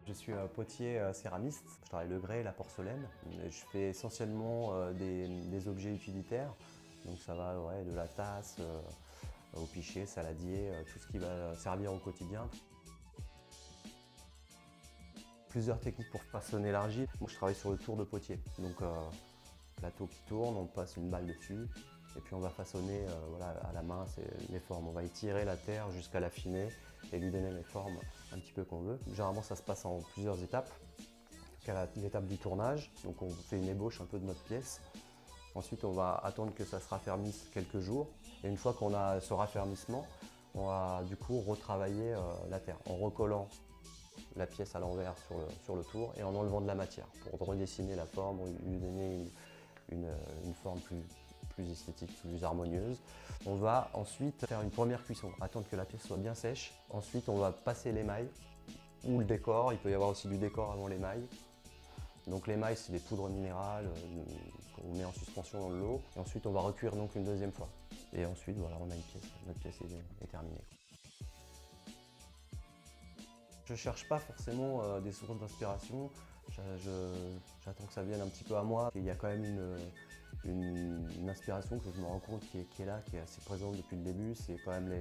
Je suis un potier céramiste, je travaille le grès et la porcelaine. Je fais essentiellement des objets utilitaires, donc ça va de la tasse au pichet, saladier, tout ce qui va servir au quotidien. Plusieurs techniques pour façonner l'argile. Moi je travaille sur le tour de potier, donc plateau qui tourne, on passe une balle dessus et puis on va façonner à la main les formes. On va étirer la terre jusqu'à l'affiner et lui donner les formes un petit peu qu'on veut. Généralement ça se passe en plusieurs étapes. L'étape du tournage, donc on fait une ébauche un peu de notre pièce. Ensuite on va attendre que ça se raffermisse quelques jours et une fois qu'on a ce raffermissement, on va du coup retravailler la terre en recollant la pièce à l'envers sur le tour et en enlevant de la matière pour redessiner la forme, lui donner une forme plus esthétique, plus harmonieuse. On va ensuite faire une première cuisson, attendre que la pièce soit bien sèche. Ensuite, on va passer l'émail ou le décor. Il peut y avoir aussi du décor avant l'émail. Donc l'émail, c'est des poudres minérales qu'on met en suspension dans l'eau. Et ensuite, on va recuire donc une deuxième fois. Et ensuite, voilà, on a une pièce. Notre pièce est terminée. Je ne cherche pas forcément des sources d'inspiration. J'attends que ça vienne un petit peu à moi. Il y a quand même une inspiration que je me rends compte qui est là, qui est assez présente depuis le début. C'est quand même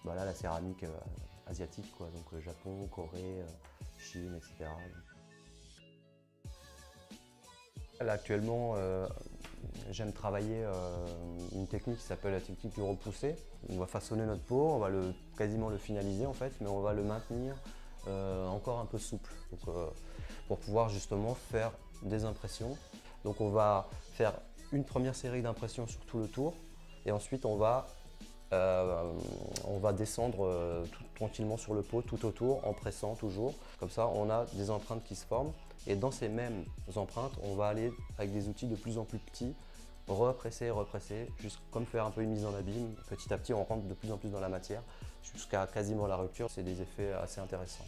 la céramique asiatique, quoi. Donc Japon, Corée, Chine, etc. Là, actuellement, j'aime travailler une technique qui s'appelle la technique du repoussé. On va façonner notre pot, on va quasiment le finaliser en fait, mais on va le maintenir encore un peu souple pour pouvoir justement faire des impressions. Donc on va faire une première série d'impressions sur tout le tour et ensuite on va descendre tranquillement sur le pot tout autour en pressant toujours. Comme ça on a des empreintes qui se forment et dans ces mêmes empreintes on va aller avec des outils de plus en plus petits represser, juste comme faire un peu une mise en abîme. Petit à petit on rentre de plus en plus dans la matière jusqu'à quasiment la rupture. C'est des effets assez intéressants.